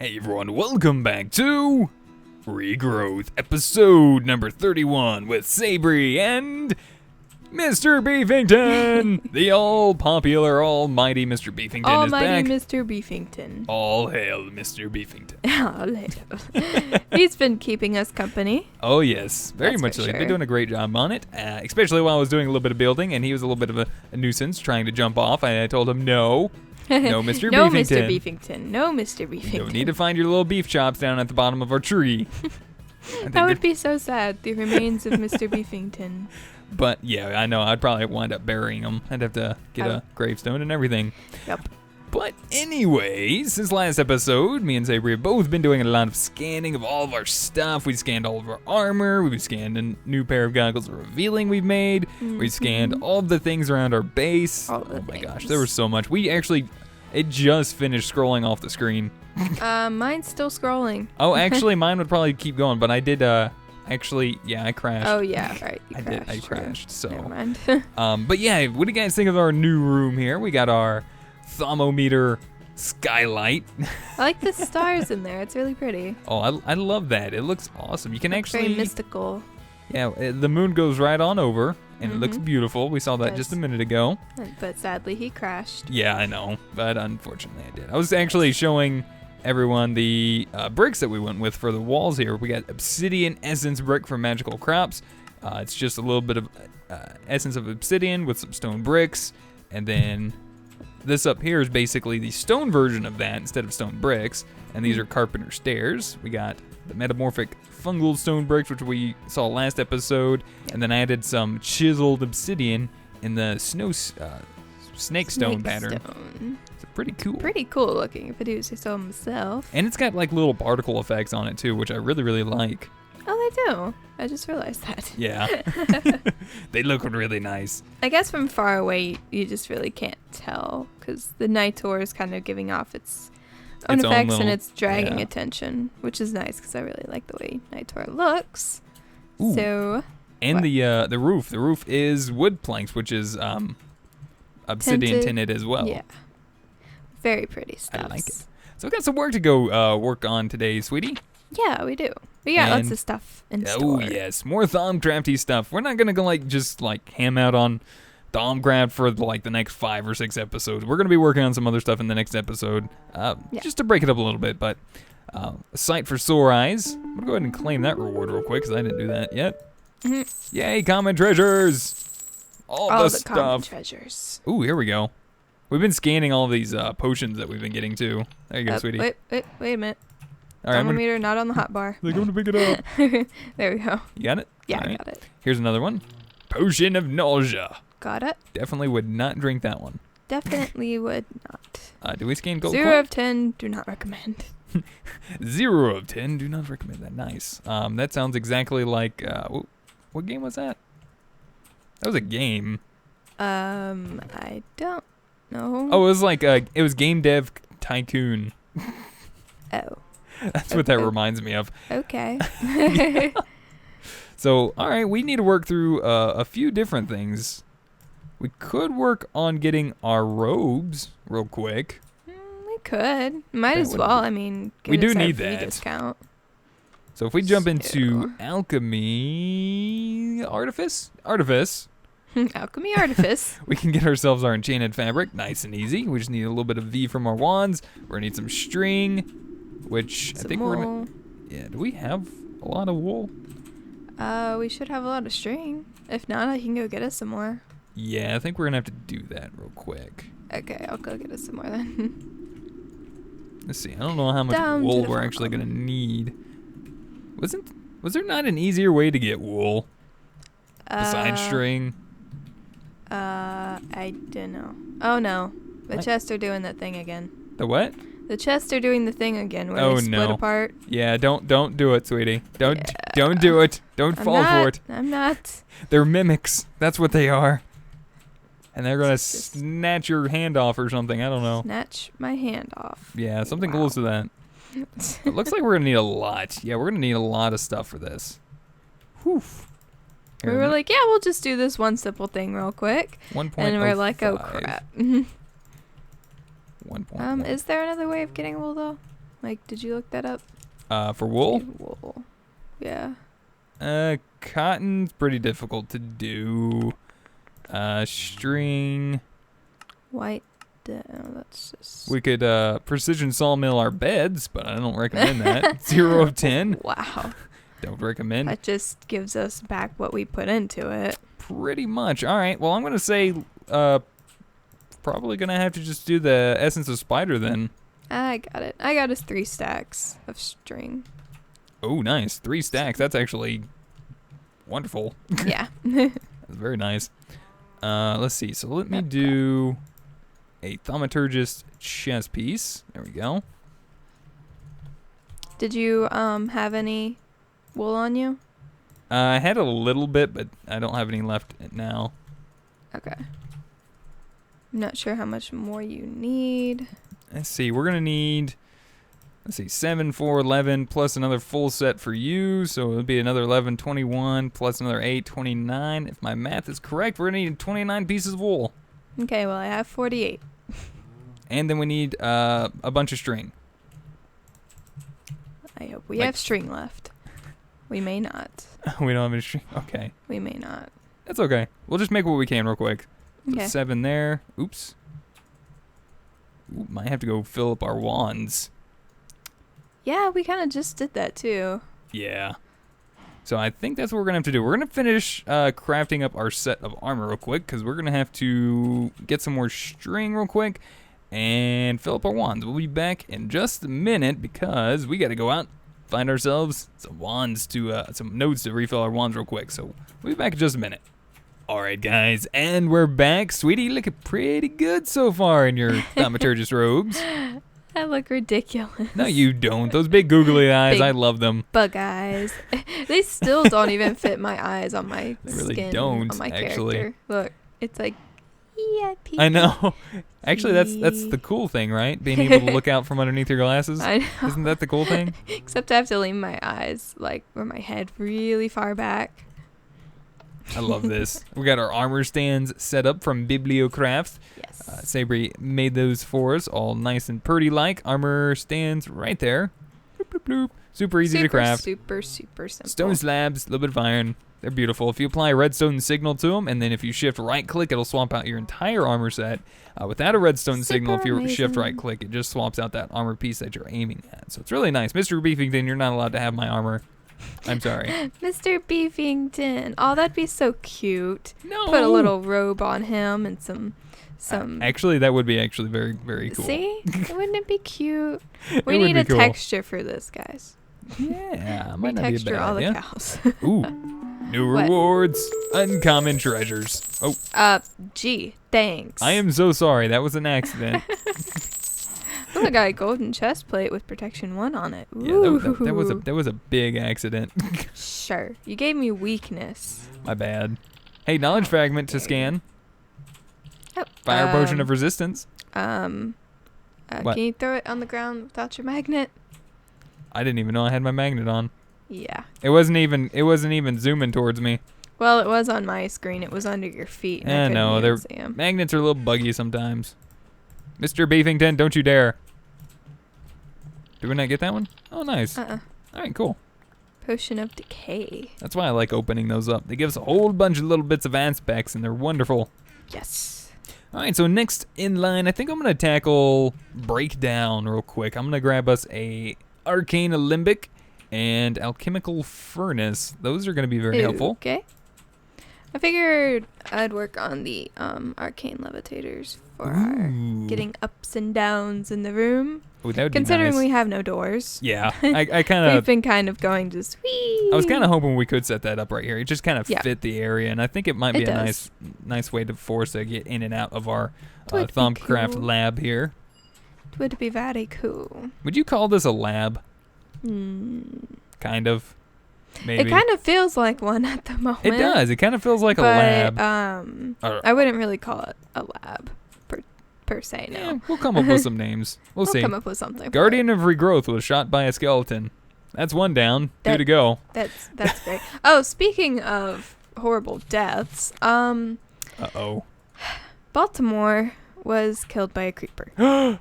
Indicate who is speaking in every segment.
Speaker 1: Hey everyone, welcome back to Regrowth, episode number 31 with Sabri and Mr. Beefington! The all-popular, almighty Mr. Beefington is back.
Speaker 2: Almighty Mr. Beefington.
Speaker 1: All hail Mr. Beefington.
Speaker 2: All hail. He's been keeping us company.
Speaker 1: Oh yes, very
Speaker 2: That's
Speaker 1: much
Speaker 2: for
Speaker 1: so. He's been
Speaker 2: sure.
Speaker 1: doing a great job on it, especially while I was doing a little bit of building, and he was a little bit of a nuisance trying to jump off. I told him no. No, Mr.
Speaker 2: No,
Speaker 1: Beefington.
Speaker 2: Mr. Beefington. No, Mr. Beefington.
Speaker 1: You don't need to find your little beef chops down at the bottom of our tree.
Speaker 2: That would be so sad. The remains of Mr. Beefington.
Speaker 1: But yeah, I know. I'd probably wind up burying him. I'd have to get a gravestone and everything.
Speaker 2: Yep.
Speaker 1: But anyway, since last episode, me and Sabri have both been doing a lot of scanning of all of our stuff. We scanned all of our armor. We've scanned a new pair of goggles revealing we've made. We scanned all of the things around our base.
Speaker 2: All the
Speaker 1: Oh my
Speaker 2: things.
Speaker 1: gosh, there was so much. It just finished scrolling off the screen.
Speaker 2: Mine's still scrolling.
Speaker 1: Oh, actually, mine would probably keep going, but I did, I crashed.
Speaker 2: Oh, yeah, right. You
Speaker 1: I
Speaker 2: crashed, sure.
Speaker 1: crashed, so.
Speaker 2: Never mind.
Speaker 1: But yeah, what do you guys think of our new room here? We got our thermometer skylight.
Speaker 2: I like the stars in there. It's really pretty.
Speaker 1: Oh, I love that. It looks awesome. You can actually,
Speaker 2: Very mystical.
Speaker 1: yeah, the moon goes right on over, and it looks beautiful. We saw that just a minute ago.
Speaker 2: But sadly, he crashed.
Speaker 1: Yeah, I know, but unfortunately I did. I was actually showing everyone the bricks that we went with for the walls here. We got obsidian essence brick for magical crops. It's just a little bit of essence of obsidian with some stone bricks, and then this up here is basically the stone version of that instead of stone bricks, and these are carpenter stairs. We got the metamorphic fungal stone bricks, which we saw last episode, and then I added some chiseled obsidian in the snake stone pattern. It's pretty cool.
Speaker 2: Pretty cool looking, if I do say so myself.
Speaker 1: And it's got like little particle effects on it too, which I really, really like.
Speaker 2: Oh, they do. I just realized that.
Speaker 1: Yeah. They look really nice.
Speaker 2: I guess from far away, you just really can't tell because the Nitor is kind of giving off its own effects and it's dragging attention, which is nice because I really like the way Nitor looks.
Speaker 1: Ooh.
Speaker 2: So.
Speaker 1: And
Speaker 2: what?
Speaker 1: the roof. The roof is wood planks, which is obsidian tinted as well.
Speaker 2: Yeah. Very pretty stuff.
Speaker 1: I like it. So we got some work to go work on today, sweetie.
Speaker 2: Yeah, we do. We got lots of stuff in store.
Speaker 1: Oh yes, more Thaumcrafty stuff. We're not gonna go just ham out on Thaumcraft for the next 5 or 6 episodes. We're gonna be working on some other stuff in the next episode, just to break it up a little bit. But a sight for sore eyes. I'm gonna go ahead and claim that reward real quick because I didn't do that yet. Yay, common treasures! All the stuff.
Speaker 2: Common treasures.
Speaker 1: Ooh, here we go. We've been scanning all these potions that we've been getting too. There you go, sweetie.
Speaker 2: Wait a minute.
Speaker 1: All right,
Speaker 2: Thermometer not on the hot bar.
Speaker 1: I'm gonna pick it up.
Speaker 2: There we go.
Speaker 1: You got it?
Speaker 2: Yeah,
Speaker 1: All
Speaker 2: I
Speaker 1: right.
Speaker 2: got it.
Speaker 1: Here's another one. Potion of nausea.
Speaker 2: Got it.
Speaker 1: Definitely would not drink that one.
Speaker 2: Definitely would not.
Speaker 1: Do we scan gold
Speaker 2: 0
Speaker 1: coin?
Speaker 2: of 10, do not recommend.
Speaker 1: 0 of 10. Do not recommend that. Nice. That sounds exactly like what game was that? That was a game.
Speaker 2: I don't know.
Speaker 1: Oh, it was Game Dev Tycoon.
Speaker 2: Oh.
Speaker 1: That's what that reminds me of.
Speaker 2: Okay.
Speaker 1: So, all right, we need to work through a few different things. We could work on getting our robes real quick.
Speaker 2: We could. Might as
Speaker 1: would
Speaker 2: well.
Speaker 1: be-
Speaker 2: I mean,
Speaker 1: We
Speaker 2: give
Speaker 1: do
Speaker 2: us our
Speaker 1: need
Speaker 2: free
Speaker 1: that.
Speaker 2: discount.
Speaker 1: So if we jump into alchemy artifice,
Speaker 2: Alchemy artifice.
Speaker 1: we can get ourselves our enchanted fabric, nice and easy. We just need a little bit of V from our wands. We're gonna need some string, which I think we're gonna. Yeah, do we have a lot of wool?
Speaker 2: We should have a lot of string. If not, I can go get us some more.
Speaker 1: Yeah, I think we're gonna have to do that real quick.
Speaker 2: Okay, I'll go get us some more then.
Speaker 1: Let's see. I don't know how much
Speaker 2: Down to
Speaker 1: wool
Speaker 2: the
Speaker 1: we're
Speaker 2: farm.
Speaker 1: actually gonna need. Was there not an easier way to get wool besides string?
Speaker 2: I don't know. Oh no, the
Speaker 1: What?
Speaker 2: chests are doing that thing again.
Speaker 1: The what?
Speaker 2: The chests are doing the thing again where they split apart.
Speaker 1: Yeah, don't do it, sweetie. Don't do it. Don't fall for it.
Speaker 2: I'm not.
Speaker 1: They're mimics. That's what they are. And they're gonna snatch your hand off or something. I don't know.
Speaker 2: Snatch my hand off.
Speaker 1: Yeah, something
Speaker 2: Wow.
Speaker 1: close to that. It looks like we're gonna need a lot. Yeah, we're gonna need a lot of stuff for this. Whew.
Speaker 2: We were like, yeah, we'll just do this one simple thing real quick.
Speaker 1: 1.05.
Speaker 2: And we're like, oh crap.
Speaker 1: 1.1.
Speaker 2: Is there another way of getting wool though? Like, did you look that up?
Speaker 1: For wool?
Speaker 2: Wool. Yeah.
Speaker 1: Cotton's pretty difficult to do. String.
Speaker 2: White. That's just.
Speaker 1: We could precision sawmill our beds, but I don't recommend that. 0 of 10.
Speaker 2: Wow.
Speaker 1: Don't recommend.
Speaker 2: That just gives us back what we put into it.
Speaker 1: Pretty much. All right. Well, I'm gonna say probably gonna have to just do the essence of spider then.
Speaker 2: I got it. I got us 3 stacks of string.
Speaker 1: Oh, nice. 3 stacks. That's actually wonderful.
Speaker 2: Yeah.
Speaker 1: That's very nice. Let's see. So let me do a thaumaturgist chest piece. There we go.
Speaker 2: Did you have any wool on you?
Speaker 1: I had a little bit, but I don't have any left now.
Speaker 2: Okay. I'm not sure how much more you need.
Speaker 1: Let's see. We're gonna need. Let's see, 7, 4, 11, plus another full set for you. So it'll be another 11, 21, plus another 8, 29. If my math is correct, we're going to need 29 pieces of wool.
Speaker 2: Okay, well, I have 48.
Speaker 1: And then we need a bunch of string.
Speaker 2: I hope we have string left. We may not.
Speaker 1: We don't have any string? Okay.
Speaker 2: We may not.
Speaker 1: That's okay. We'll just make what we can real quick.
Speaker 2: Okay.
Speaker 1: So 7 there. Oops. Ooh, might have to go fill up our wands.
Speaker 2: Yeah, we kind of just did that too.
Speaker 1: Yeah. So I think that's what we're going to have to do. We're going to finish crafting up our set of armor real quick because we're going to have to get some more string real quick and fill up our wands. We'll be back in just a minute because we got to go out, find ourselves some wands to, some nodes to refill our wands real quick. So we'll be back in just a minute. All right, guys, and we're back. Sweetie, looking pretty good so far in your thaumaturgist robes.
Speaker 2: I look ridiculous.
Speaker 1: No, you don't. Those big googly eyes,
Speaker 2: Big
Speaker 1: I love them.
Speaker 2: Bug eyes. They still don't even fit my eyes on my
Speaker 1: They really
Speaker 2: skin.
Speaker 1: don't,
Speaker 2: On my
Speaker 1: actually.
Speaker 2: character. Look, it's like, yeah,
Speaker 1: I know. Actually, that's the cool thing, right? Being able to look out from underneath your glasses.
Speaker 2: I know.
Speaker 1: Isn't that the cool thing?
Speaker 2: Except I have to lean my eyes, like, or my head really far back.
Speaker 1: I love this. We got our armor stands set up from Bibliocraft.
Speaker 2: Yes.
Speaker 1: Sabri made those for us, all nice and pretty-like. Armor stands right there. Bloop, bloop, bloop. Super easy to craft.
Speaker 2: Super simple.
Speaker 1: Stone slabs, a little bit of iron. They're beautiful. If you apply a redstone signal to them, and then if you shift right-click, it'll swap out your entire armor set. Without a redstone signal, if you shift right-click, it just swaps out that armor piece that you're aiming at. So it's really nice. Mr. Beefington, you're not allowed to have my armor. I'm sorry.
Speaker 2: Mr. Beefington. Oh, that'd be so cute.
Speaker 1: No.
Speaker 2: Put a little robe on him and some.
Speaker 1: Actually, that would be actually very, very cool.
Speaker 2: See? Wouldn't it be cute?
Speaker 1: It
Speaker 2: We
Speaker 1: would
Speaker 2: need
Speaker 1: be
Speaker 2: a
Speaker 1: cool.
Speaker 2: texture for this, guys.
Speaker 1: Yeah, might not be a
Speaker 2: Texture
Speaker 1: bad
Speaker 2: all
Speaker 1: idea.
Speaker 2: the cows.
Speaker 1: Ooh, new
Speaker 2: What?
Speaker 1: rewards, uncommon treasures. Oh,
Speaker 2: Gee, thanks.
Speaker 1: I am so sorry. That was an accident.
Speaker 2: Look, I got a golden chest plate with protection 1 on it.
Speaker 1: Yeah, that was a big accident.
Speaker 2: Sure. You gave me weakness.
Speaker 1: My bad. Hey, knowledge fragment to scan.
Speaker 2: Oh,
Speaker 1: Fire potion of resistance.
Speaker 2: What? Can you throw it on the ground without your magnet?
Speaker 1: I didn't even know I had my magnet on.
Speaker 2: Yeah.
Speaker 1: It wasn't even zooming towards me.
Speaker 2: Well, it was on my screen. It was under your feet. And I couldn't
Speaker 1: No,
Speaker 2: even see 'em.
Speaker 1: magnets are a little buggy sometimes. Mr. Beefington, don't you dare. Did we not get that one? Oh, nice. All right, cool.
Speaker 2: Potion of decay.
Speaker 1: That's why I like opening those up. They give us a whole bunch of little bits of aspects, and they're wonderful.
Speaker 2: Yes.
Speaker 1: All right, so next in line, I think I'm going to tackle Breakdown real quick. I'm going to grab us a Arcane Alembic and Alchemical Furnace. Those are going to be very helpful.
Speaker 2: Okay. I figured I'd work on the arcane levitators for our getting ups and downs in the room.
Speaker 1: Ooh, that would
Speaker 2: Considering
Speaker 1: be nice.
Speaker 2: we have no doors.
Speaker 1: Yeah, I kind of...
Speaker 2: We've been kind of going just wee.
Speaker 1: I was kind of hoping we could set that up right here. It just kind of fit the area, and I think it might be a nice way for us to get in and out of our Thumbcraft lab here.
Speaker 2: It would be very cool.
Speaker 1: Would you call this a lab? Kind of. Maybe.
Speaker 2: It kind of feels like one at the moment.
Speaker 1: It does. It kind of feels like a lab.
Speaker 2: I wouldn't really call it a lab per se, no.
Speaker 1: Yeah, we'll come up with some names. We'll see.
Speaker 2: Come up with something.
Speaker 1: Guardian of Regrowth was shot by a skeleton. That's one down. 2 to go.
Speaker 2: That's great. Oh, speaking of horrible deaths,
Speaker 1: Uh-oh.
Speaker 2: Baltimore was killed by a creeper.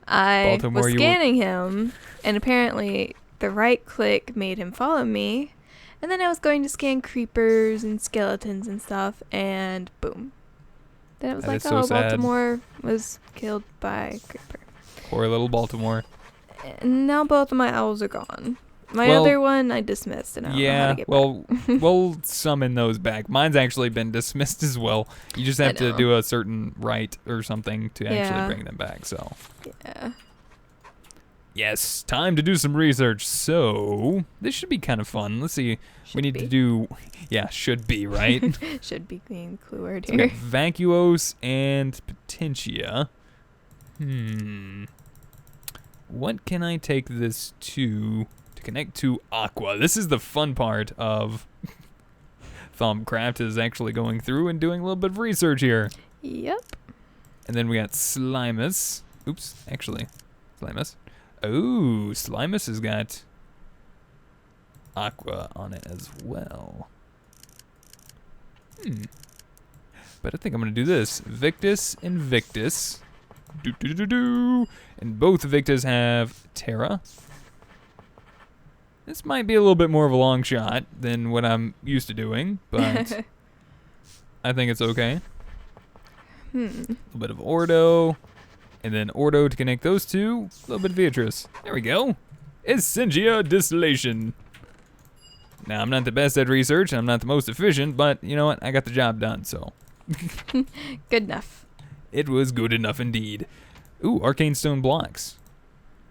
Speaker 2: I
Speaker 1: Baltimore,
Speaker 2: was scanning him, and apparently the right click made him follow me. And then I was going to scan creepers and skeletons and stuff, and boom. Then it was
Speaker 1: That
Speaker 2: like,
Speaker 1: is so sad.
Speaker 2: Baltimore was killed by a creeper.
Speaker 1: Poor little Baltimore.
Speaker 2: And now both of my owls are gone. My
Speaker 1: Well,
Speaker 2: other one I dismissed, and I don't know how to get back.
Speaker 1: we'll summon those back. Mine's actually been dismissed as well. You just have to do a certain rite or something to actually bring them back. So
Speaker 2: yeah.
Speaker 1: Yes, time to do some research. So this should be kind of fun. Let's see. We need to do, should be, right?
Speaker 2: Should be being keyword
Speaker 1: So we
Speaker 2: here.
Speaker 1: got Vacuos and Potentia. What can I take this to connect to Aqua? This is the fun part of Thumbcraft, is actually going through and doing a little bit of research here.
Speaker 2: Yep.
Speaker 1: And then we got Slimus. Oops, actually, Slimus. Oh, Slimus has got Aqua on it as well. But I think I'm going to do this. Victus and Victus. And both Victus have Terra. This might be a little bit more of a long shot than what I'm used to doing, but I think it's okay. A little bit of Ordo. And then Ordo to connect those two. A little bit of Beatrice. There we go. Essentia Distillation. Now, I'm not the best at research. I'm not the most efficient. But you know what? I got the job done, so.
Speaker 2: Good enough.
Speaker 1: It was good enough indeed. Ooh, arcane stone blocks.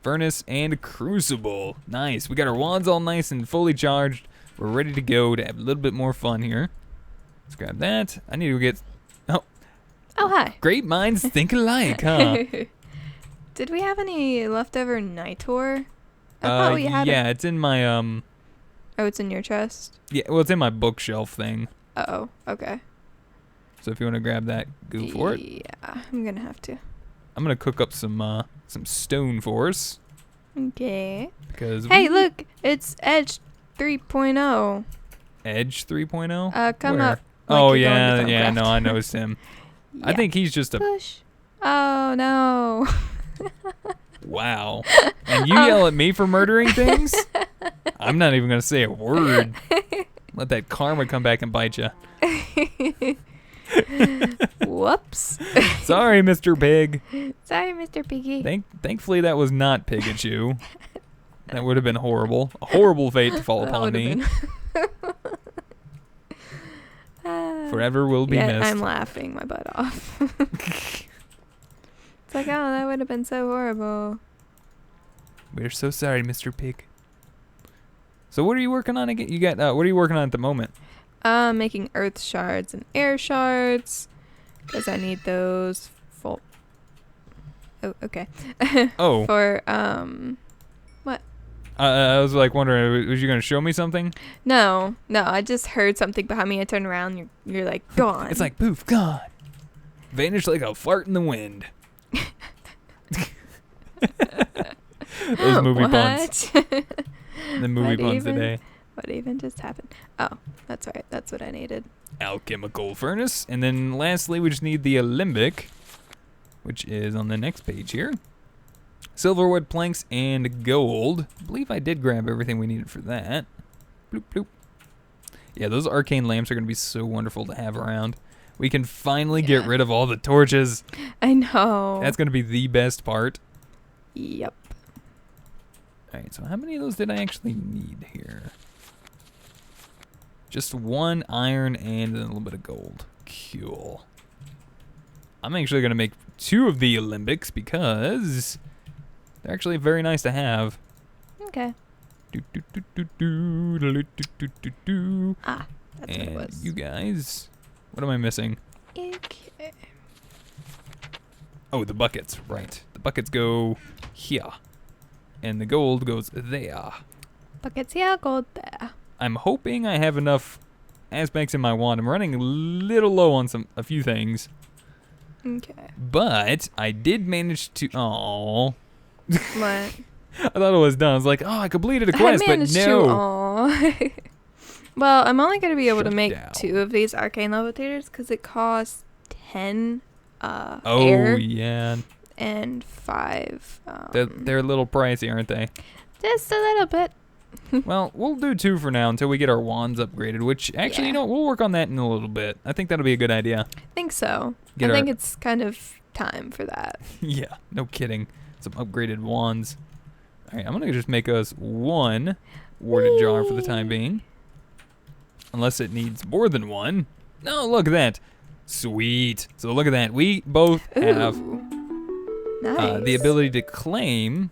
Speaker 1: Furnace and crucible. Nice. We got our wands all nice and fully charged. We're ready to go to have a little bit more fun here. Let's grab that. I need to get...
Speaker 2: Oh, hi.
Speaker 1: Great minds think alike, huh?
Speaker 2: Did we have any leftover Nitor? I thought we had
Speaker 1: yeah, it's in my
Speaker 2: Oh, it's in your chest?
Speaker 1: Yeah, well, it's in my bookshelf thing.
Speaker 2: Uh-oh, okay.
Speaker 1: So if you want to grab that, go for it.
Speaker 2: Yeah, I'm gonna have to.
Speaker 1: I'm gonna cook up some stone for us.
Speaker 2: Okay.
Speaker 1: Because
Speaker 2: hey, look, it's Edge 3.0.
Speaker 1: Edge 3.0.
Speaker 2: Come
Speaker 1: Where?
Speaker 2: up.
Speaker 1: Oh
Speaker 2: like you're going to
Speaker 1: yeah.
Speaker 2: Thumbcraft.
Speaker 1: No, I noticed him.
Speaker 2: Yeah.
Speaker 1: I think he's just a
Speaker 2: push. Oh no.
Speaker 1: wow. And you yell at me for murdering things? I'm not even gonna say a word. Let that karma come back and bite you.
Speaker 2: Whoops.
Speaker 1: Sorry, Mr. Pig.
Speaker 2: Sorry, Mr. Piggy.
Speaker 1: Thankfully, that was not Pikachu. That would have been horrible. A horrible fate to fall upon me. Forever will be missed.
Speaker 2: I'm laughing my butt off. It's like, oh, that would have been so horrible.
Speaker 1: We're so sorry, Mr. Pig. So what are you working on again? You got what are you working on at the moment?
Speaker 2: Making earth shards and air shards, because I need those full. Oh, okay.
Speaker 1: Oh.
Speaker 2: For what?
Speaker 1: I was like wondering, was you gonna show me something?
Speaker 2: No, I just heard something behind me. I turned around. You're like gone.
Speaker 1: It's like poof, gone. Vanished like a fart in the wind. Those movie puns. The movie puns today.
Speaker 2: What even just happened? Oh, that's right. That's what I needed.
Speaker 1: Alchemical furnace. And then lastly, we just need the alembic, which is on the next page here. Silverwood planks and gold. I believe I did grab everything we needed for that. Bloop, bloop. Yeah, those arcane lamps are going to be so wonderful to have around. We can finally get rid of all the torches.
Speaker 2: I know.
Speaker 1: That's going to be the best part.
Speaker 2: Yep.
Speaker 1: All right, so how many of those did I actually need here? Just one iron and then a little bit of gold. Cool. I'm actually going to make 2 of the alembics because they're actually very nice to have.
Speaker 2: Okay. Ah, that's what it was.
Speaker 1: You guys, what am I missing?
Speaker 2: Okay.
Speaker 1: Oh, the buckets, right. The buckets go here. And the gold goes there.
Speaker 2: Buckets here, gold there.
Speaker 1: I'm hoping I have enough aspects in my wand. I'm running a little low on a few things.
Speaker 2: Okay.
Speaker 1: But I did manage to... Aww.
Speaker 2: What?
Speaker 1: I thought it was done. I was like, oh, I completed a quest, but no.
Speaker 2: Well, I'm only going to be able
Speaker 1: Shut
Speaker 2: to make
Speaker 1: down.
Speaker 2: 2 of these arcane levitators because it costs 10
Speaker 1: Oh,
Speaker 2: air.
Speaker 1: yeah.
Speaker 2: and 5.
Speaker 1: They're a little pricey, aren't they?
Speaker 2: Just a little bit.
Speaker 1: Well, we'll do 2 for now until we get our wands upgraded, which actually, we'll work on that in a little bit. I think that'll be a good idea.
Speaker 2: I think so. I think it's kind of time for that.
Speaker 1: Yeah, no kidding. Some upgraded wands. All right, I'm going to just make us 1 warded jar for the time being. Unless it needs more than 1. No, look at that. Sweet. So look at that. We both have the ability to claim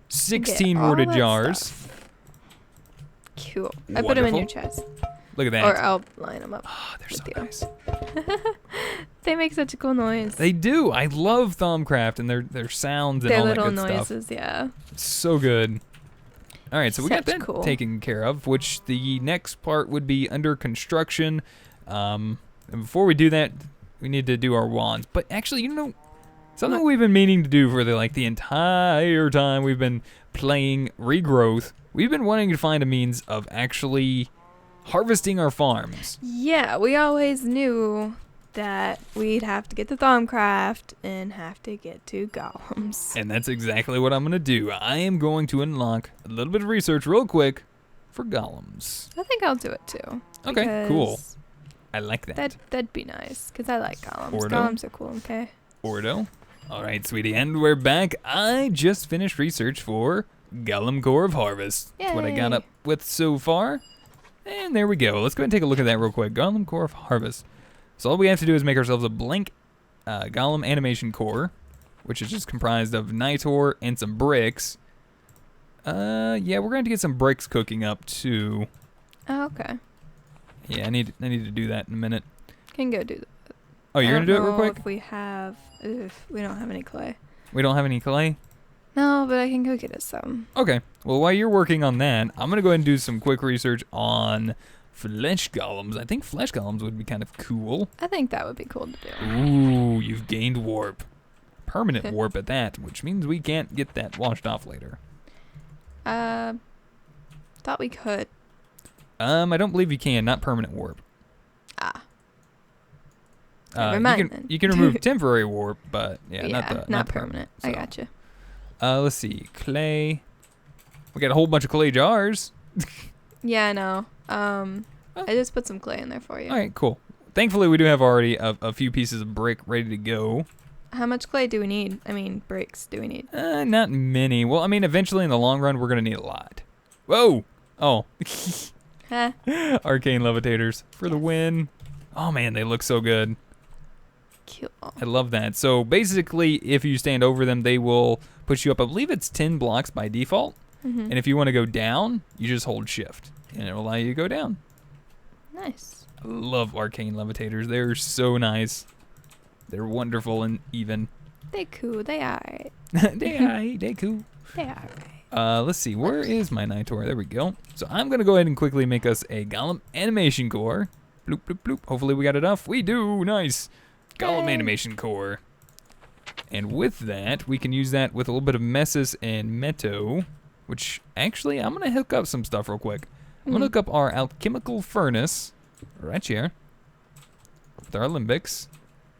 Speaker 1: 16 warded jars.
Speaker 2: Stuff. Cool. I put them in your chest.
Speaker 1: Look at that.
Speaker 2: Or I'll line them up.
Speaker 1: Oh, they're so nice.
Speaker 2: They make such a cool noise.
Speaker 1: They do. I love Thaumcraft and their sounds and
Speaker 2: their
Speaker 1: all that good
Speaker 2: little
Speaker 1: stuff.
Speaker 2: noises, yeah.
Speaker 1: It's so good. All right, so we got that
Speaker 2: taken
Speaker 1: care of, which the next part would be under construction. And before we do that, we need to do our wands. But actually, something we've been meaning to do for the entire time we've been playing Regrowth, we've been wanting to find a means of actually harvesting our farms.
Speaker 2: Yeah, we always knew that we'd have to get to Thaumcraft and have to get to Golems.
Speaker 1: And that's exactly what I'm going to do. I am going to unlock a little bit of research real quick for Golems.
Speaker 2: I think I'll do it too.
Speaker 1: Okay, cool. I like that.
Speaker 2: That'd be nice, because I like Golems.
Speaker 1: Ordo.
Speaker 2: Golems are cool, okay?
Speaker 1: Ordo. All right, sweetie, and we're back. I just finished research for Golem Core of Harvest.
Speaker 2: Yay.
Speaker 1: That's what I got up with so far. And there we go. Let's go ahead and take a look at that real quick. Golem Core of Harvest. So all we have to do is make ourselves a blank Golem animation core, which is just comprised of Nitor and some bricks. Yeah, we're going to get some bricks cooking up too.
Speaker 2: Oh, okay.
Speaker 1: Yeah, I need to do that in a minute.
Speaker 2: Can go do that.
Speaker 1: Oh, you're going to do it real quick?
Speaker 2: If we have... we don't have any clay.
Speaker 1: We don't have any clay?
Speaker 2: No, but I can go get us some.
Speaker 1: Okay. Well, while you're working on that, I'm going to go ahead and do some quick research on flesh golems. I think flesh golems would be kind of cool.
Speaker 2: I think that would be cool to do.
Speaker 1: Ooh, you've gained warp. Permanent warp at that, which means we can't get that washed off later.
Speaker 2: Thought we could.
Speaker 1: I don't believe you can. Not permanent warp.
Speaker 2: Never mind then.
Speaker 1: You can remove temporary warp, but not
Speaker 2: permanent.
Speaker 1: So.
Speaker 2: I gotcha.
Speaker 1: Let's see. Clay. We got a whole bunch of clay jars.
Speaker 2: Yeah, I know. I just put some clay in there for you.
Speaker 1: All right, cool. Thankfully, we do have already a few pieces of brick ready to go.
Speaker 2: How much clay do we need? I mean, bricks do we need?
Speaker 1: Not many. Well, I mean, eventually in the long run, we're going to need a lot. Whoa. Oh. Arcane levitators for the win. Oh, man, they look so good.
Speaker 2: Cool.
Speaker 1: I love that. So basically, if you stand over them, they will push you up. I believe it's 10 blocks by default.
Speaker 2: Mm-hmm.
Speaker 1: And if you want to go down, you just hold shift. And it will allow you to go down.
Speaker 2: Nice.
Speaker 1: I love arcane levitators. They're so nice. They're wonderful and even.
Speaker 2: They cool. They are.
Speaker 1: They cool.
Speaker 2: They are.
Speaker 1: Let's see. Where is my Nitor? There we go. So I'm going to go ahead and quickly make us a Golem animation core. Bloop, bloop, bloop. Hopefully we got enough. We do. Nice. Golem animation core. And with that, we can use that with a little bit of Messis and Meto, which actually I'm going to hook up some stuff real quick. I'm going to hook up our alchemical furnace right here with our limbics.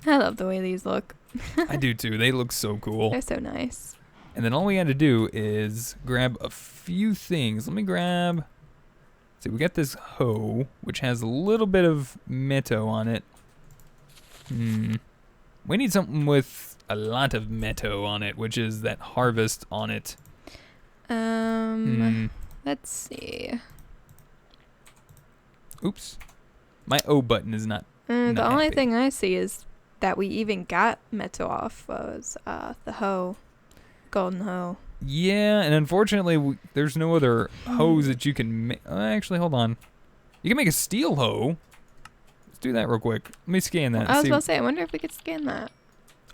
Speaker 2: I love the way these look.
Speaker 1: I do too. They look so cool.
Speaker 2: They're so nice.
Speaker 1: And then all we had to do is grab a few things. Let me grab... See, we got this hoe, which has a little bit of meto on it. We need something with a lot of meto on it, which is that harvest on it.
Speaker 2: Let's see.
Speaker 1: Oops. My O button is not
Speaker 2: The only
Speaker 1: happy.
Speaker 2: thing I see is that we even got meto off was the hoe. Golden hoe.
Speaker 1: Yeah, and unfortunately, there's no other hoes that you can make. Actually, hold on. You can make a steel hoe. Let's do that real quick. Let me scan that.
Speaker 2: I was about to say, I wonder if we could scan that.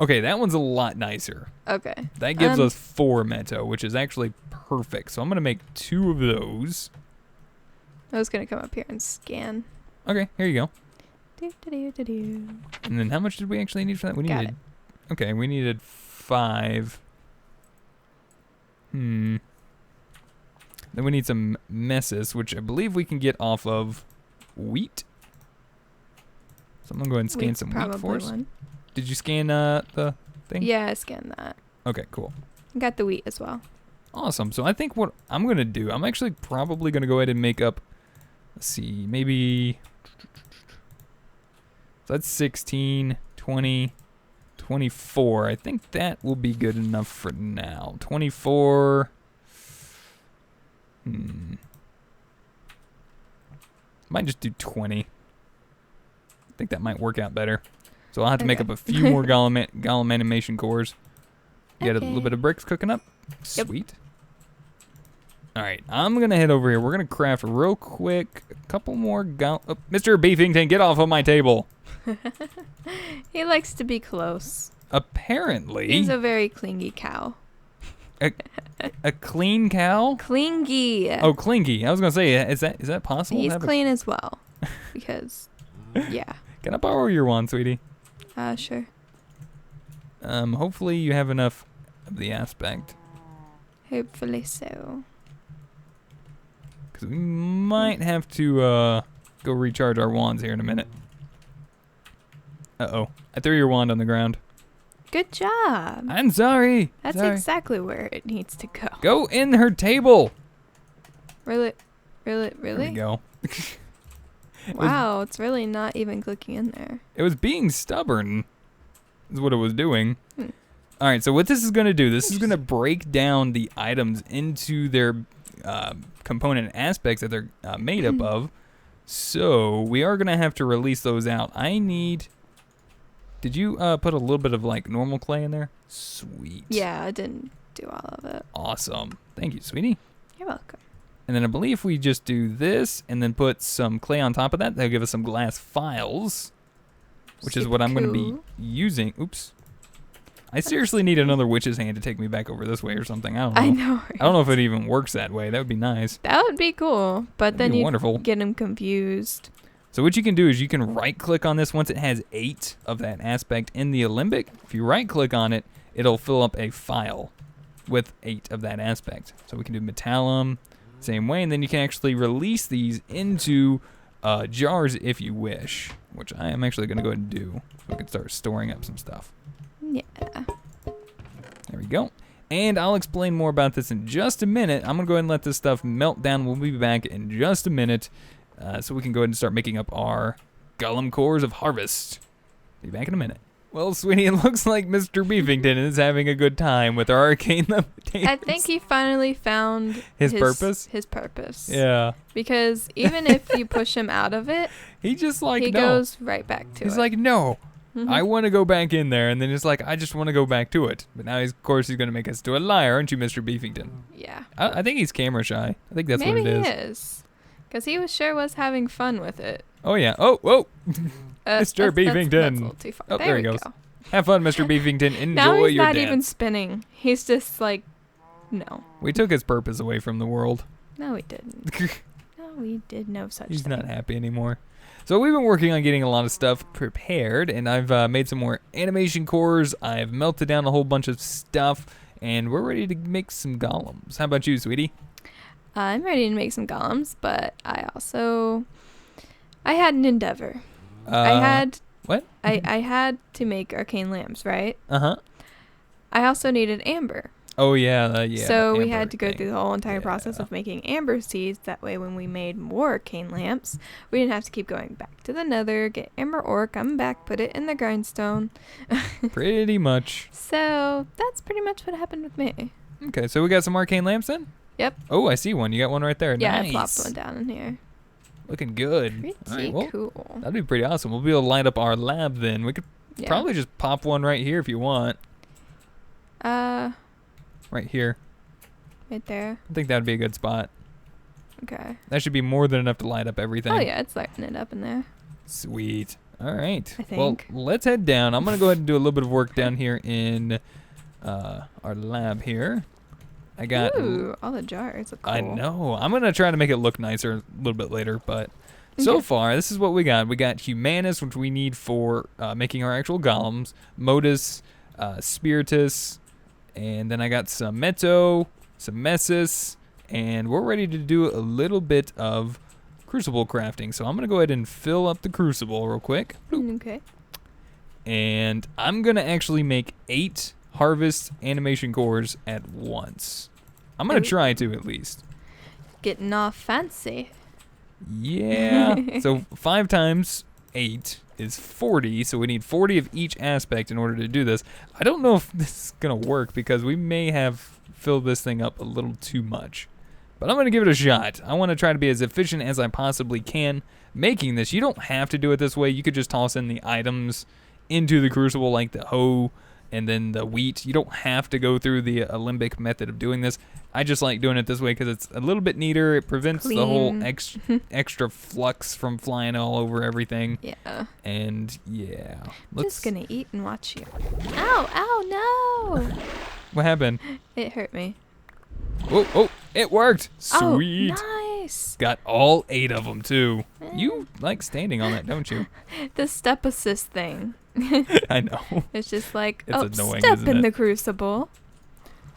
Speaker 1: Okay, that one's a lot nicer.
Speaker 2: Okay.
Speaker 1: That gives us 4 meto, which is actually perfect. So I'm going to make 2 of those.
Speaker 2: I was going to come up here and scan.
Speaker 1: Okay, here you go.
Speaker 2: Do-do-do-do-do.
Speaker 1: And then how much did we actually need for that? We
Speaker 2: Got
Speaker 1: needed. Okay, we needed 5. Then we need some messes, which I believe we can get off of wheat. So I'm going to go ahead and scan some wheat for us.
Speaker 2: One.
Speaker 1: Did you scan the thing?
Speaker 2: Yeah, I scanned that.
Speaker 1: Okay, cool.
Speaker 2: Got the wheat as well.
Speaker 1: Awesome. So I think what I'm going to do, I'm actually probably going to go ahead and make up, let's see, maybe, so that's 16, 20, 24. I think that will be good enough for now. 24. Might just do 20. I think that might work out better. So I'll have to make up a few more golem animation cores. You got a little bit of bricks cooking up? Sweet. All right, I'm going to head over here. We're going to craft real quick a couple more Mr. Beefington, get off of my table.
Speaker 2: He likes to be close.
Speaker 1: Apparently.
Speaker 2: He's a very clingy cow.
Speaker 1: A clean cow?
Speaker 2: Clingy.
Speaker 1: Oh, clingy. I was going to say, is that possible?
Speaker 2: He's clean as well. Because, yeah.
Speaker 1: Can I borrow your wand, sweetie?
Speaker 2: Sure.
Speaker 1: Hopefully you have enough of the aspect.
Speaker 2: Hopefully so.
Speaker 1: Because we might have to go recharge our wands here in a minute. Uh-oh. I threw your wand on the ground.
Speaker 2: Good job.
Speaker 1: I'm sorry.
Speaker 2: That's exactly where it needs to go.
Speaker 1: Go in her table.
Speaker 2: Really?
Speaker 1: There we go.
Speaker 2: Wow, it's really not even clicking in there.
Speaker 1: It was being stubborn. Is what it was doing.
Speaker 2: All
Speaker 1: right, so what this is going to do, this is going to break down the items into their component aspects that they're made up of. So we are going to have to release those out. Did you put a little bit of like normal clay in there? Sweet.
Speaker 2: Yeah, I didn't do all of it.
Speaker 1: Awesome. Thank you, sweetie.
Speaker 2: You're welcome.
Speaker 1: And then I believe if we just do this and then put some clay on top of that, that'll give us some glass files, which is what I'm going to be using. Oops. I seriously need another witch's hand to take me back over this way or something. I don't know.
Speaker 2: I know. Right?
Speaker 1: I don't know if it even works that way. That would be nice.
Speaker 2: That would be cool, but then you get them confused.
Speaker 1: So what you can do is you can right-click on this once it has 8 of that aspect in the alembic. If you right-click on it, it'll fill up a file with 8 of that aspect. So we can do metallum same way, and then you can actually release these into jars if you wish, which I am actually going to go ahead and do so we can start storing up some stuff.
Speaker 2: Yeah.
Speaker 1: There we go. And I'll explain more about this in just a minute. I'm going to go ahead and let this stuff melt down. We'll be back in just a minute so we can go ahead and start making up our golem cores of harvest. Be back in a minute. Well, sweetie, it looks like Mr. Beefington is having a good time with our arcane limitations.
Speaker 2: I think he finally found
Speaker 1: his purpose.
Speaker 2: His purpose.
Speaker 1: Yeah.
Speaker 2: Because even if you push him out of it,
Speaker 1: he just like
Speaker 2: he goes right back to it.
Speaker 1: He's like, no, I want to go back in there, and then it's like, I just want to go back to it. But now, of course, he's going to make us do a liar, aren't you, Mr. Beefington?
Speaker 2: Yeah.
Speaker 1: I think he's camera shy. I think that's what it is.
Speaker 2: Maybe he is. Because he was having fun with it.
Speaker 1: Oh, yeah. Oh, whoa. Mr. Beefington.
Speaker 2: That's a little too far.
Speaker 1: Oh, there he goes. Have fun, Mr. Beefington. Enjoy
Speaker 2: now he's
Speaker 1: your
Speaker 2: not
Speaker 1: dance.
Speaker 2: even spinning. He's just like, no.
Speaker 1: We took his purpose away from the world.
Speaker 2: No, we didn't. No, we did no such thing.
Speaker 1: He's not happy anymore. So we've been working on getting a lot of stuff prepared, and I've made some more animation cores. I've melted down a whole bunch of stuff, and we're ready to make some golems. How about you, sweetie?
Speaker 2: I'm ready to make some golems, but I had an endeavor.
Speaker 1: What?
Speaker 2: I had to make arcane lamps, right?
Speaker 1: Uh-huh.
Speaker 2: I also needed amber.
Speaker 1: Oh, yeah.
Speaker 2: So we had to go through the whole entire process of making amber seeds. That way when we made more arcane lamps, we didn't have to keep going back to the nether, get amber ore, come back, put it in the grindstone.
Speaker 1: Pretty much.
Speaker 2: So that's pretty much what happened with me.
Speaker 1: Okay, so we got some arcane lamps then?
Speaker 2: Yep.
Speaker 1: Oh, I see one. You got one right there.
Speaker 2: Yeah,
Speaker 1: nice.
Speaker 2: I plopped one down in here.
Speaker 1: Looking good.
Speaker 2: Pretty cool.
Speaker 1: That'd be pretty awesome. We'll be able to light up our lab then. We could probably just pop one right here if you want. Right here.
Speaker 2: Right there.
Speaker 1: I think that'd be a good spot.
Speaker 2: Okay.
Speaker 1: That should be more than enough to light up everything.
Speaker 2: Oh, yeah, it's lighting it up in there.
Speaker 1: Sweet. All right.
Speaker 2: I think.
Speaker 1: Well, let's head down. I'm going to go ahead and do a little bit of work down here in our lab here. I got...
Speaker 2: Ooh, all the jars look cool.
Speaker 1: I know. I'm going to try to make it look nicer a little bit later, but so far, this is what we got. We got Humanus, which we need for making our actual golems, Modus, Spiritus, and then I got some Meto, some Messis, and we're ready to do a little bit of crucible crafting. So I'm going to go ahead and fill up the crucible real quick.
Speaker 2: Okay.
Speaker 1: And I'm going to actually make 8 harvest animation cores at once. I'm going to try to at least.
Speaker 2: Getting off fancy.
Speaker 1: Yeah. So 5 times 8 is 40, so we need 40 of each aspect in order to do this. I don't know if this is going to work because we may have filled this thing up a little too much. But I'm going to give it a shot. I want to try to be as efficient as I possibly can making this. You don't have to do it this way. You could just toss in the items into the crucible like the hoe and then the wheat. You don't have to go through the alembic method of doing this. I just like doing it this way because it's a little bit neater. It prevents the whole extra flux from flying all over everything.
Speaker 2: Yeah.
Speaker 1: And yeah.
Speaker 2: Just going to eat and watch you. Ow, no.
Speaker 1: What happened?
Speaker 2: It hurt me.
Speaker 1: Oh, it worked. Sweet.
Speaker 2: Oh, nice.
Speaker 1: Got all 8 of them, too. You like standing on that, don't you?
Speaker 2: The step assist thing.
Speaker 1: I know.
Speaker 2: It's just like,
Speaker 1: it's annoying,
Speaker 2: step in the crucible.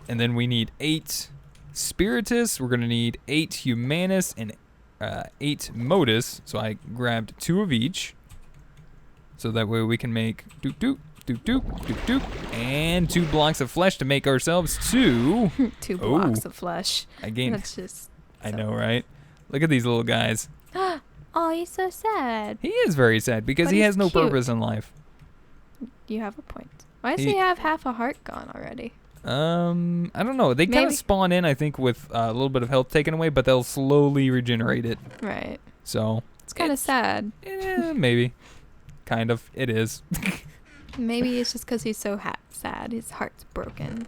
Speaker 1: And then we need 8 spiritus. We're going to need 8 humanus and 8 modus. So I grabbed 2 of each. So that way we can make doop doop. Doop, doop, doop, doop, and 2 blocks of flesh to make ourselves 2.
Speaker 2: 2 blocks of flesh.
Speaker 1: I gained.
Speaker 2: That's just.
Speaker 1: I know, right? Look at these little guys.
Speaker 2: Oh, he's so sad.
Speaker 1: He is very sad because he has no purpose in life.
Speaker 2: You have a point. Why does he have half a heart gone already?
Speaker 1: I don't know. They kind of spawn in, I think, with a little bit of health taken away, but they'll slowly regenerate it.
Speaker 2: Right.
Speaker 1: So
Speaker 2: it's kind of sad.
Speaker 1: Maybe. Kind of. It is.
Speaker 2: Maybe it's just because he's so sad. His heart's broken.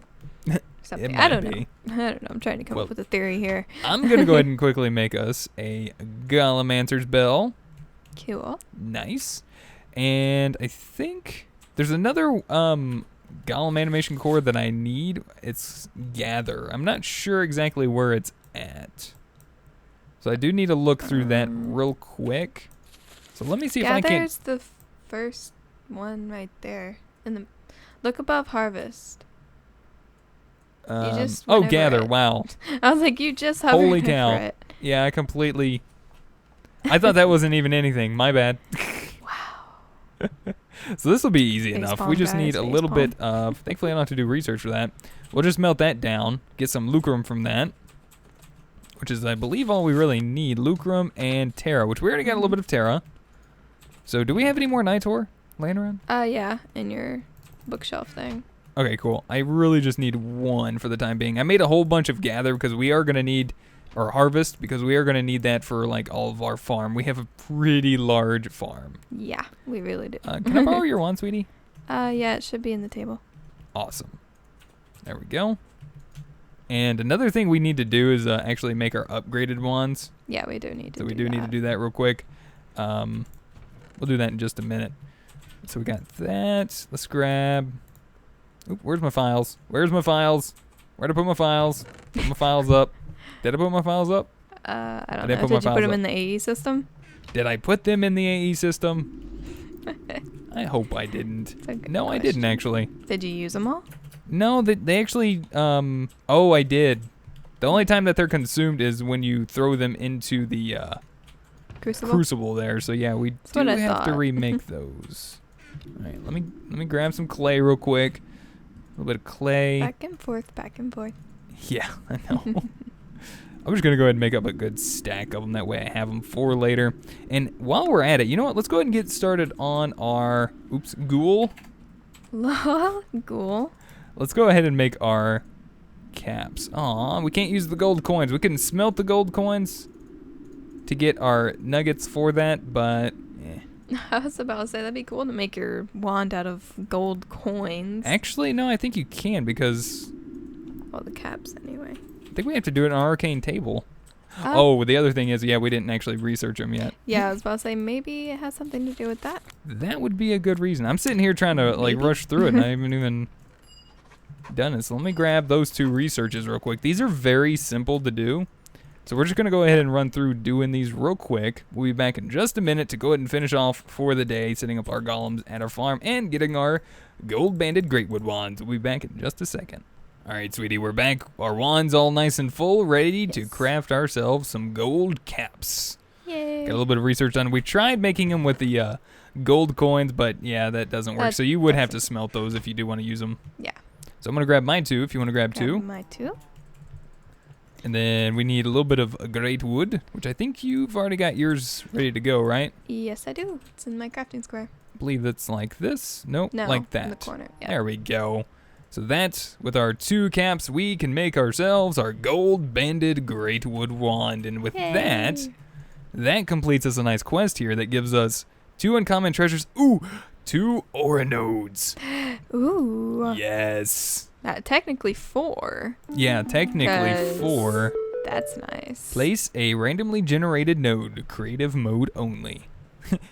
Speaker 2: Something.
Speaker 1: I
Speaker 2: don't know. I'm trying to come up with a theory here.
Speaker 1: I'm going to go ahead and quickly make us a Golemancer's Bell.
Speaker 2: Cool.
Speaker 1: Nice. And I think there's another Golem animation core that I need. It's Gather. I'm not sure exactly where it's at. So I do need to look through that real quick. So let me see if I can...
Speaker 2: Gather's the first one right there. Look above harvest.
Speaker 1: Gather. Wow.
Speaker 2: I was like, you just hovered
Speaker 1: Holy cow.
Speaker 2: over it.
Speaker 1: Yeah, I completely... I thought that wasn't even anything. My bad.
Speaker 2: Wow.
Speaker 1: So this will be easy enough. We just need a little bit of... Thankfully, I don't have to do research for that. We'll just melt that down. Get some lucrum from that. Which is, I believe, all we really need. Lucrum and Terra, which we already got a little bit of Terra. So do we have any more Nitor laying around?
Speaker 2: Yeah, in your bookshelf thing.
Speaker 1: Okay, cool. I really just need 1 for the time being. I made a whole bunch of Gather because we are going to need... Or Harvest, because we are going to need that for, like, all of our farm. We have a pretty large farm.
Speaker 2: Yeah, we really do.
Speaker 1: Can I borrow your wand, sweetie?
Speaker 2: Yeah, it should be in the table.
Speaker 1: Awesome. There we go. And another thing we need to do is actually make our upgraded wands.
Speaker 2: Yeah, we do need to do that.
Speaker 1: So we do need to do that real quick. We'll do that in just a minute. So we got that. Let's grab... Oop, where's my files? Where'd I put my files? Put my files up. Did I put my files up?
Speaker 2: I don't know. Did you put them in the AE system?
Speaker 1: Did I put them in the AE system? I hope I didn't. No, I didn't actually.
Speaker 2: Did you use them all?
Speaker 1: No, they actually, I did. The only time that they're consumed is when you throw them into the crucible there. So yeah, we do have to remake those. All right, let me grab some clay real quick. A little bit of clay.
Speaker 2: Back and forth.
Speaker 1: Yeah, I know. I'm just going to go ahead and make up a good stack of them. That way I have them for later. And while we're at it, you know what? Let's go ahead and get started on our... ghoul.
Speaker 2: Ghoul.
Speaker 1: Let's go ahead and make our caps. Aw, we can't use the gold coins. We can smelt the gold coins to get our nuggets for that, but...
Speaker 2: I was about to say, that'd be cool to make your wand out of gold coins.
Speaker 1: Actually, no, I think you can because...
Speaker 2: Well, the caps anyway.
Speaker 1: I think we have to do it on our arcane table. The other thing is, we didn't actually research them yet.
Speaker 2: Yeah, I was about to say, maybe it has something to do with that.
Speaker 1: That would be a good reason. I'm sitting here trying to rush through it, and I haven't even done it. So let me grab those 2 researches real quick. These are very simple to do. So we're just going to go ahead and run through doing these real quick. We'll be back in just a minute to go ahead and finish off for the day, setting up our golems at our farm and getting our gold-banded greatwood wands. We'll be back in just a second. All right, sweetie, we're back. Our wand's all nice and full, ready to craft ourselves some gold caps.
Speaker 2: Yay.
Speaker 1: Got a little bit of research done. We tried making them with the gold coins, but yeah, that doesn't work. So you would have to smelt those if you do want to use them.
Speaker 2: Yeah.
Speaker 1: So I'm going to grab my 2 if you want to grab 2.
Speaker 2: My 2.
Speaker 1: And then we need a little bit of great wood, which I think you've already got yours ready to go, right?
Speaker 2: Yes, I do. It's in my crafting square.
Speaker 1: I believe it's like this. Nope,
Speaker 2: No,
Speaker 1: like that.
Speaker 2: in the corner. Yeah.
Speaker 1: There we go. So that, with our 2 caps, we can make ourselves our gold-banded great wood wand. And with that completes us a nice quest here that gives us 2 uncommon treasures. Ooh, 2 aura nodes.
Speaker 2: Ooh.
Speaker 1: Yes.
Speaker 2: Technically 4.
Speaker 1: Yeah, technically 4.
Speaker 2: That's nice.
Speaker 1: Place a randomly generated node, creative mode only.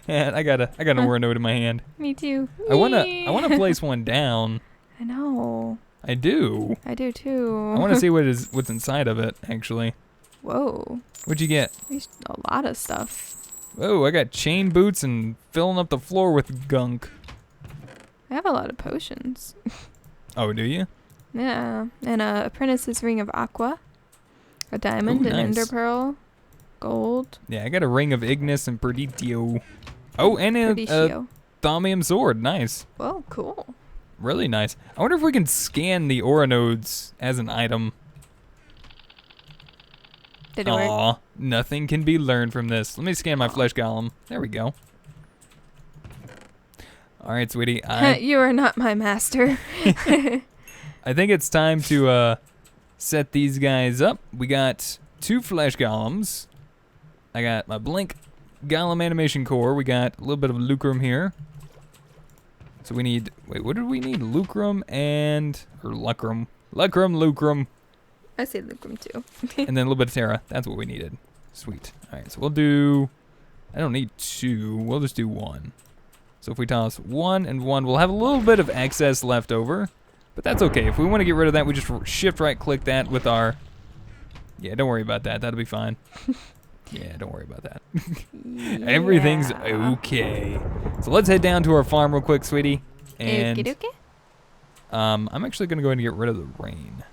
Speaker 1: And I got an aura node in my hand.
Speaker 2: Me too.
Speaker 1: I wanna place one down.
Speaker 2: I know.
Speaker 1: I do.
Speaker 2: I do too.
Speaker 1: I want to see what's inside of it, actually.
Speaker 2: Whoa.
Speaker 1: What'd you get?
Speaker 2: A lot of stuff.
Speaker 1: Whoa, I got chain boots and filling up the floor with gunk.
Speaker 2: I have a lot of potions.
Speaker 1: Oh, do you?
Speaker 2: Yeah. And a apprentice's ring of aqua. A diamond, an ender pearl, gold.
Speaker 1: Yeah, I got a ring of Ignis and Perditio. Oh, and a thaumium sword. Nice.
Speaker 2: Whoa, cool.
Speaker 1: Really nice. I wonder if we can scan the aura nodes as an item.
Speaker 2: Did it work?
Speaker 1: Aw, nothing can be learned from this. Let me scan my flesh golem. There we go. All right, sweetie.
Speaker 2: You are not my master.
Speaker 1: I think it's time to set these guys up. We got 2 flesh golems. I got my blink golem animation core. We got a little bit of lucrum here. So we need, wait, what did we need? Lucrum or lucrum. Lucrum.
Speaker 2: I say lucrum too.
Speaker 1: And then a little bit of terra. That's what we needed. Sweet. All right, so we'll do, I don't need 2. We'll just do 1. So if we toss 1 and 1, we'll have a little bit of excess left over. But that's okay. If we want to get rid of that, we just shift right click that with our, yeah, don't worry about that. That'll be fine. Yeah, don't worry about that.
Speaker 2: Yeah.
Speaker 1: Everything's okay. So let's head down to our farm real quick, sweetie. And I'm actually going to go ahead and get rid of the rain.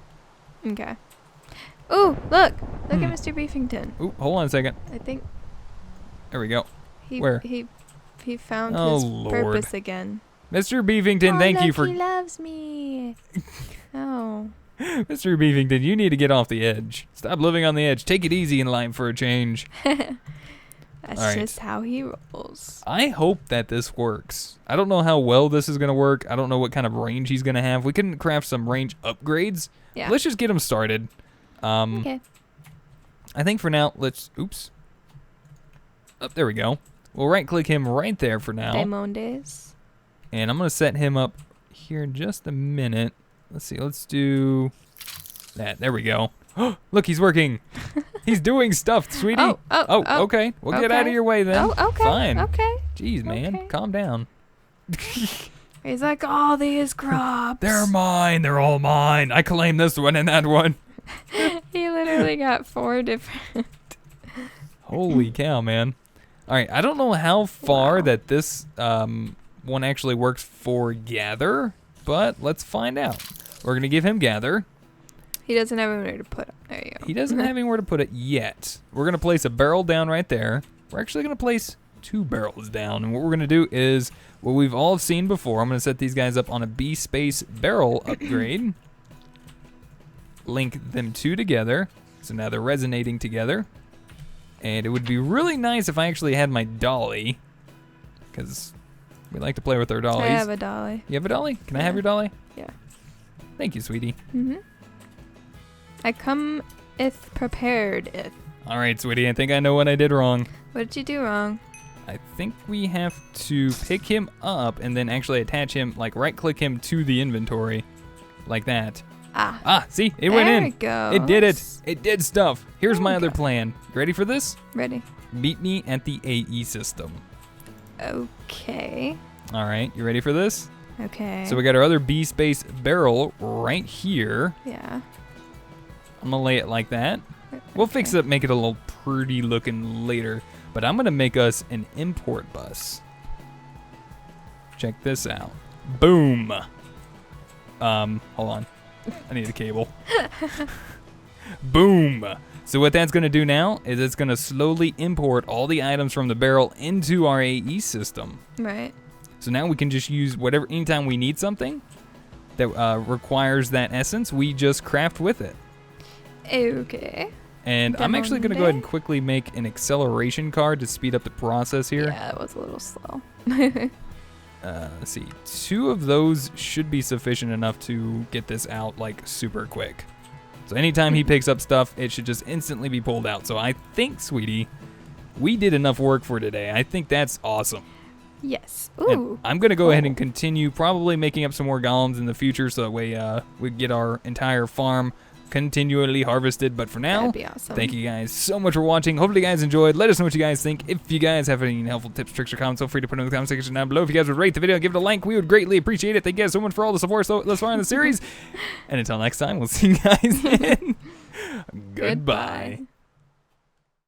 Speaker 2: Okay. Ooh, look at Mr. Beefington.
Speaker 1: Ooh, hold on a second.
Speaker 2: I think.
Speaker 1: There we go.
Speaker 2: Where? He found his purpose again.
Speaker 1: Mr. Beefington, thank you for.
Speaker 2: He loves me. Oh.
Speaker 1: Mr. Beefington, you need to get off the edge. Stop living on the edge. Take it easy in life for a change.
Speaker 2: That's just how he rolls.
Speaker 1: I hope that this works. I don't know how well this is going to work. I don't know what kind of range he's going to have. We can craft some range upgrades.
Speaker 2: Yeah.
Speaker 1: Let's just get him started.
Speaker 2: Okay.
Speaker 1: I think for now, oops. Oh, there we go. We'll right-click him right there for now.
Speaker 2: Diamondes.
Speaker 1: And I'm going to set him up here in just a minute. Let's see. Let's do that. There we go. Look, he's working. He's doing stuff, sweetie. Okay. We'll get out of your way then.
Speaker 2: Oh, okay.
Speaker 1: Fine.
Speaker 2: Okay.
Speaker 1: Jeez, man.
Speaker 2: Okay.
Speaker 1: Calm down.
Speaker 2: He's like, all these crops.
Speaker 1: They're mine. They're all mine. I claim this one and that one.
Speaker 2: He literally got 4 different.
Speaker 1: Holy cow, man. All right. I don't know how far that this one actually works for gather, but let's find out. We're going to give him gather.
Speaker 2: He doesn't have anywhere to put it. There you go.
Speaker 1: He doesn't have anywhere to put it yet. We're going to place a barrel down right there. We're actually going to place 2 barrels down. And what we're going to do is what we've all seen before. I'm going to set these guys up on a B-space barrel upgrade. Link them 2 together. So now they're resonating together. And it would be really nice if I actually had my dolly. Because we like to play with our dollies.
Speaker 2: I have a dolly.
Speaker 1: You have a dolly? Can I have your dolly?
Speaker 2: Yeah.
Speaker 1: Thank you, sweetie.
Speaker 2: I come if prepared if.
Speaker 1: All right, sweetie. I think I know what I did wrong.
Speaker 2: What did you do wrong?
Speaker 1: I think we have to pick him up and then actually attach him, like right-click him to the inventory. Like that. See? It went in.
Speaker 2: There it goes.
Speaker 1: It did it. It did stuff. Here's my other plan. Ready for this?
Speaker 2: Ready.
Speaker 1: Meet me at the AE system.
Speaker 2: Okay.
Speaker 1: All right. You ready for this?
Speaker 2: Okay.
Speaker 1: So we got our other B-space barrel right here.
Speaker 2: Yeah.
Speaker 1: I'm going to lay it like that. We'll fix it, make it a little pretty looking later. But I'm going to make us an import bus. Check this out. Boom. Hold on. I need a cable. Boom. So what that's going to do now is it's going to slowly import all the items from the barrel into our AE system.
Speaker 2: Right.
Speaker 1: So now we can just use whatever, anytime we need something, that requires that essence, we just craft with it.
Speaker 2: Okay.
Speaker 1: And I'm actually going to go ahead and quickly make an acceleration card to speed up the process here.
Speaker 2: Yeah, that was a little slow.
Speaker 1: Let's see. 2 of those should be sufficient enough to get this out, like, super quick. So anytime he picks up stuff, it should just instantly be pulled out. So I think, sweetie, we did enough work for today. I think that's awesome.
Speaker 2: Yes. Ooh.
Speaker 1: And I'm going to go ahead and continue probably making up some more golems in the future so that way we get our entire farm continually harvested. But for now,
Speaker 2: that'd be awesome.
Speaker 1: Thank you guys so much for watching. Hopefully you guys enjoyed. Let us know what you guys think. If you guys have any helpful tips, tricks, or comments, feel free to put them in the comment section down below. If you guys would rate the video, give it a like, we would greatly appreciate it. Thank you guys so much for all the support thus far in the series. And until next time, we'll see you guys in. Goodbye.